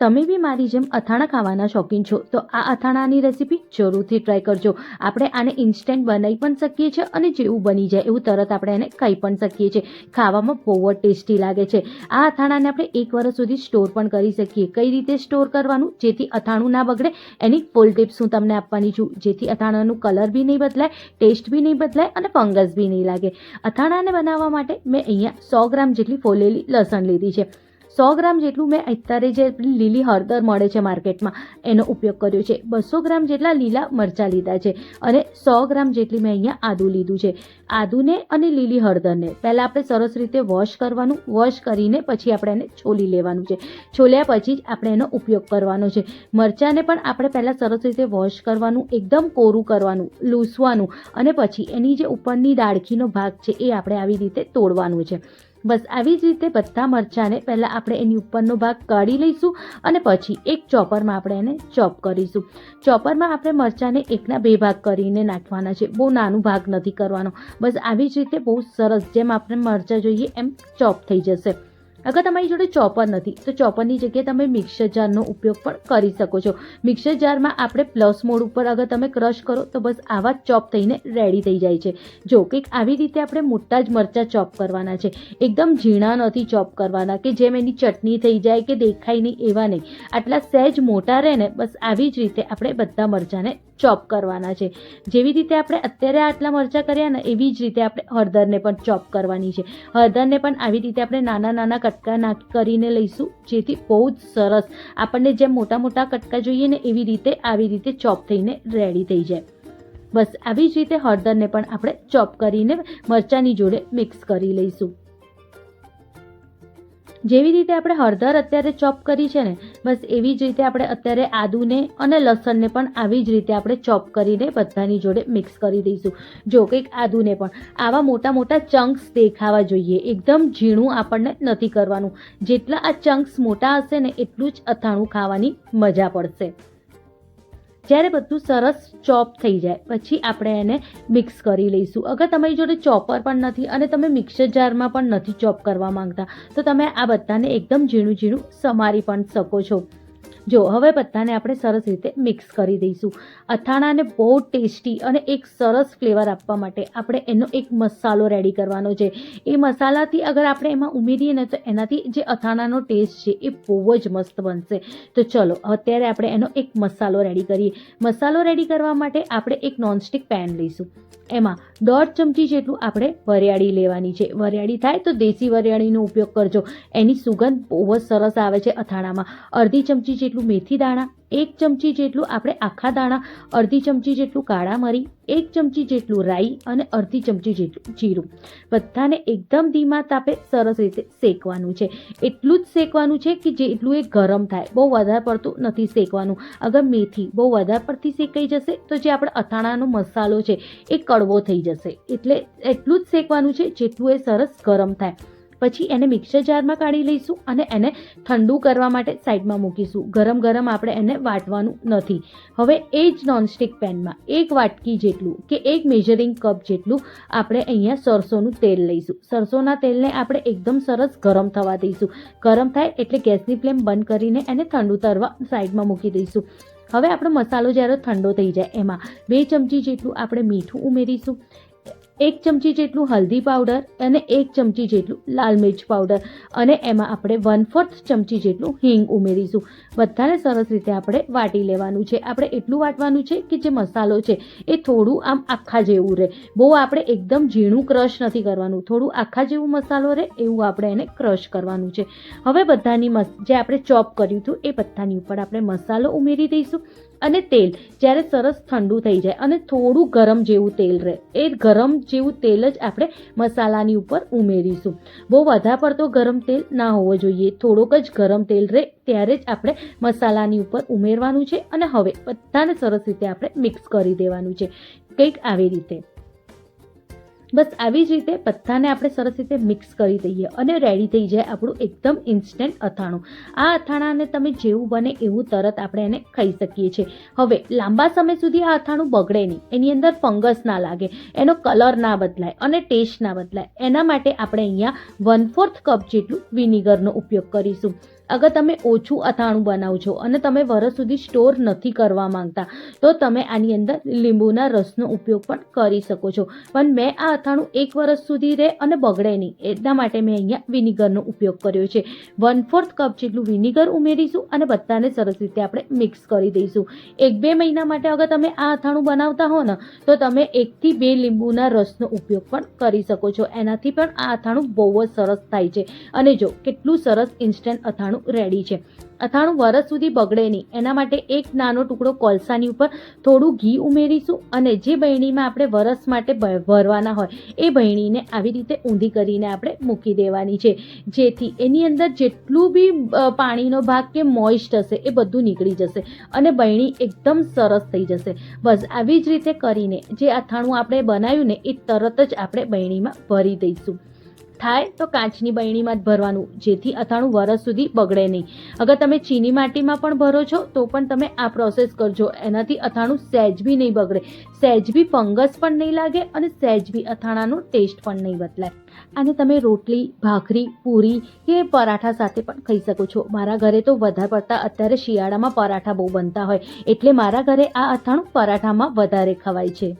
તમે બી મારી જેમ અથાણા ખાવાના શોખીન છો તો આ અથાણાની રેસીપી જરૂરથી ટ્રાય કરજો. આપણે આને ઇન્સ્ટન્ટ બનાવી પણ શકીએ છીએ અને જેવું બની જાય એવું તરત આપણે એને ખાઈ પણ શકીએ છીએ. ખાવામાં બહુ જ ટેસ્ટી લાગે છે. આ અથાણાને આપણે 1 વર્ષ સુધી સ્ટોર પણ કરી શકીએ. કઈ રીતે સ્ટોર કરવાનું જેથી અથાણું ના બગડે એની ફૂલ ટિપ્સ હું તમને આપવાની છું, જેથી અથાણાનું કલર બી નહીં બદલાય, ટેસ્ટ બી નહીં બદલાય અને ફંગસ બી નહીં લાગે. અથાણાને બનાવવા માટે મેં અહીંયા 100 ગ્રામ જેટલી ફોલેલી લસણ લીધી છે. 100 ગ્રામ જેટલું મેં અત્યારે જે લીલી હળદર મળે છે માર્કેટમાં એનો ઉપયોગ કર્યો છે. 200 ગ્રામ જેટલા લીલા મરચાં લીધા છે અને 100 ગ્રામ જેટલી મેં અહીંયા આદું લીધું છે. આદુને અને લીલી હળદરને પહેલાં આપણે સરસ રીતે વોશ કરવાનું. વોશ કરીને પછી આપણે એને છોલી લેવાનું છે. છોલ્યા પછી જ આપણે એનો ઉપયોગ કરવાનો છે. મરચાંને પણ આપણે પહેલાં સરસ રીતે વોશ કરવાનું, એકદમ કોરું કરવાનું, લૂસવાનું અને પછી એની જે ઉપરની ડાળખીનો ભાગ છે એ આપણે આવી રીતે તોડવાનું છે. બસ આવી જ રીતે બધા મરચાંને પહેલાં આપણે એની ઉપરનો ભાગ કાઢી લઈશું અને પછી એક ચોપરમાં આપણે એને ચોપ કરીશું. ચોપરમાં આપણે મરચાંને 1ના 2 ભાગ કરીને નાખવાના છે. બહુ નાનું ભાગ નથી કરવાનો. બસ આવી જ રીતે બહુ સરસ જેમ આપણે મરચાં જોઈએ એમ ચોપ થઈ જશે. અગર તમારી જોડે ચોપર નથી તો ચોપરની જગ્યાએ તમે મિક્સર જારનો ઉપયોગ પણ કરી શકો છો. મિક્સર જારમાં આપણે પ્લસ મોડ ઉપર અગર તમે ક્રશ કરો તો બસ આવા જ ચોપ થઈને રેડી થઈ જાય છે. જો કંઈક આવી રીતે આપણે મોટા જ મરચાં ચોપ કરવાના છે. એકદમ ઝીણા નથી ચોપ કરવાના કે જેમ એની ચટણી થઈ જાય કે દેખાય નહીં એવા નહીં. આટલા સહેજ મોટા રહે ને બસ આવી જ રીતે આપણે બધા મરચાંને ચોપ કરવાના છે. જેવી રીતે આપણે અત્યારે આટલા મરચાં કર્યા ને એવી જ રીતે આપણે હળદરને પણ ચોપ કરવાની છે. હળદરને પણ આવી રીતે આપણે નાના નાના કટકા કરીને લઈશું, જેથી બહુ જ સરસ આપણને જેમ મોટા મોટા કટકા જોઈએ ને એવી રીતે આવી રીતે ચોપ થઈને રેડી થઈ જાય. બસ આવી જ રીતે હળદરને પણ આપણે ચોપ કરીને મરચાંની જોડે મિક્સ કરી લઈશું. જેવી રીતે આપણે હળદર અત્યારે ચોપ કરી છે ને બસ એવી જ રીતે આપણે અત્યારે આદુને અને લસણને પણ આવી જ રીતે આપણે ચોપ કરીને બધાની જોડે મિક્સ કરી દઈશું. જો કંઈક આદુને પણ આવા મોટા મોટા ચંક્સ દેખાવા જોઈએ, એકદમ ઝીણું આપણને નથી કરવાનું. જેટલા આ ચંક્સ મોટા હશે ને એટલું જ અથાણું ખાવાની મજા પડશે. જ્યારે બધું સરસ ચોપ થઈ જાય પછી આપણે એને મિક્સ કરી લઈશું. અગર તમારી જોડે ચોપર પણ નથી અને તમે મિક્સર જારમાં પણ નથી ચોપ કરવા માંગતા તો તમે આ બધાને એકદમ ઝીણું ઝીણું સમારી પણ શકો છો. જો હવે બધાને આપણે સરસ રીતે મિક્સ કરી દઈશું. અથાણાને બહુ ટેસ્ટી અને એક સરસ ફ્લેવર આપવા માટે આપણે એનો એક મસાલો રેડી કરવાનો છે. એ મસાલાથી અગર આપણે એમાં ઉમેરીએ ને તો એનાથી જે અથાણાનો ટેસ્ટ છે એ બહુ જ મસ્ત બનશે. તો ચલો અત્યારે આપણે એનો એક મસાલો રેડી કરીએ. મસાલો રેડી કરવા માટે આપણે એક નોનસ્ટિક પેન લઈશું. એમાં 1.5 ચમચી જેટલું આપણે વરિયાળી લેવાની છે. વરિયાળી થાય તો દેશી વરિયાળીનો ઉપયોગ કરજો, એની સુગંધ બહુ જ સરસ આવે છે અથાણામાં. 1/2 ચમચી જેટલું મેથી દાણા, 1 ચમચી જેટલું આપણે આખા દાણા, 1/2 ચમચી જેટલું કાળા મરી, 1 ચમચી જેટલું રાઈ અને 1/2 ચમચી જેટલું જીરું. બધાને એકદમ ધીમા તાપે સરસ રીતે શેકવાનું છે. એટલું જ શેકવાનું છે કે જેટલું એ ગરમ થાય, બહુ વધારે પડતું નથી શેકવાનું. અગર મેથી બહુ વધારે પડતી શેકાઈ જશે તો જે આપણે અથાણાનો મસાલો છે એ કડવો થઈ જશે. એટલે એટલું જ શેકવાનું છે જેટલું એ સરસ ગરમ થાય. પછી એને મિક્સર જારમાં કાઢી લઈશું અને એને ઠંડુ કરવા માટે સાઈડમાં મૂકીશું. ગરમ ગરમ આપણે એને વાટવાનું નથી. હવે એ જ નોનસ્ટિક પેનમાં 1 વાટકી જેટલું કે 1 મેઝરિંગ કપ જેટલું આપણે અહીંયા સરસોનું તેલ લઈશું. સરસોના તેલને આપણે એકદમ સરસ ગરમ થવા દઈશું. ગરમ થાય એટલે ગેસની ફ્લેમ બંધ કરીને એને ઠંડુ તરવા સાઈડમાં મૂકી દઈશું. હવે આપણો મસાલો જ્યારે ઠંડો થઈ જાય એમાં 2 ચમચી જેટલું આપણે મીઠું ઉમેરીશું, 1 ચમચી જેટલું હલ્દી પાવડર અને 1 ચમચી જેટલું લાલ મિર્ચ પાવડર અને એમાં આપણે 1/4 ચમચી જેટલું હિંગ ઉમેરીશું. બધાને સરસ રીતે આપણે વાટી લેવાનું છે. આપણે એટલું વાટવાનું છે કે જે મસાલો છે એ થોડું આમ આખા જેવું રહે. બહુ આપણે એકદમ ઝીણું ક્રશ નથી કરવાનું, થોડું આખા જેવું મસાલો રહે એવું આપણે એને ક્રશ કરવાનું છે. હવે બધાની જે આપણે ચોપ કર્યું હતું એ બધાની ઉપર આપણે મસાલો ઉમેરી દઈશું અને તેલ જ્યારે સરસ ઠંડુ થઈ જાય અને થોડું ગરમ જેવું તેલ રહે એ ગરમ જેવું તેલ જ આપણે મસાલાની ઉપર ઉમેરીશું. બહુ વધારે પડતો ગરમ તેલ ના હોવો જોઈએ, થોડોક જ ગરમ તેલ રહે ત્યારે જ આપણે મસાલાની ઉપર ઉમેરવાનું છે. અને હવે બધાને સરસ રીતે આપણે મિક્સ કરી દેવાનું છે કંઈક આવી રીતે. બસ આવી જ રીતે બધાને આપણે સરસ રીતે મિક્સ કરી દઈએ અને રેડી થઈ જાય આપણું એકદમ ઇન્સ્ટન્ટ અથાણું. આ અથાણાને તમે જેવું બને એવું તરત આપણે એને ખાઈ શકીએ છીએ. હવે લાંબા સમય સુધી આ અથાણું બગડે નહીં, એની અંદર ફંગસ ના લાગે, એનો કલર ના બદલાય અને ટેસ્ટ ના બદલાય એના માટે આપણે અહીંયા 1/4 કપ જેટલું વિનેગરનો ઉપયોગ કરીશું. અગર તમે ઓછું અથાણું બનાવો છો અને તમે વરસ સુધી સ્ટોર નથી કરવા માંગતા તો તમે આની અંદર લીંબુના રસનો ઉપયોગ પણ કરી શકો છો. પણ મેં આ અથાણું 1 વર્ષ સુધી રહે અને બગડે નહીં એટલા માટે મેં અહીંયા વિનેગરનો ઉપયોગ કર્યો છે. 1/4 કપ જેટલું વિનેગર ઉમેરીશું અને બધાને સરસ રીતે આપણે મિક્સ કરી દઈશું. 1-2 મહિના માટે અગર તમે આ અથાણું બનાવતા હો ને તો તમે 1 થી 2 લીંબુના રસનો ઉપયોગ પણ કરી શકો છો. એનાથી પણ આ અથાણું બહુ જ સરસ થાય છે. અને જો કેટલું સરસ ઇન્સ્ટન્ટ અથાણું રેડી છે. અથાણું વરસ સુધી બગડે નહીં એના માટે એક નાનો ટુકડો કોલસાની ઉપર થોડું ઘી ઉમેરીશું અને જે બરણીમાં આપણે વરસ માટે ભરવાના હોય એ બરણીને આવી રીતે ઊંધી કરીને આપણે મૂકી દેવાની છે, જેથી એની અંદર જેટલું બી પાણીનો ભાગ કે મોઇસ્ટ હશે એ બધું નીકળી જશે અને બરણી એકદમ સરસ થઈ જશે. બસ આવી જ રીતે કરીને જે અથાણું આપણે બનાવ્યું ને એ તરત જ આપણે બરણીમાં ભરી દઈશું. થાય તો કાચની બરણીમાં જ ભરવાનું, જેથી અથાણું વરસ સુધી બગડે નહીં. અગર તમે ચીની માટીમાં પણ ભરો છો તો પણ તમે આ પ્રોસેસ કરજો, એનાથી અથાણું સહેજ બી નહીં બગડે, સહેજ બી ફંગસ પણ નહીં લાગે અને સહેજ બી અથાણાનો ટેસ્ટ પણ નહીં બદલાય. અને તમે રોટલી, ભાખરી, પૂરી કે પરાઠા સાથે પણ ખાઈ શકો છો. મારા ઘરે તો વધારે પડતા અત્યારે શિયાળામાં પરાઠા બહુ બનતા હોય એટલે મારા ઘરે આ અથાણું પરાઠામાં વધારે ખવાય છે.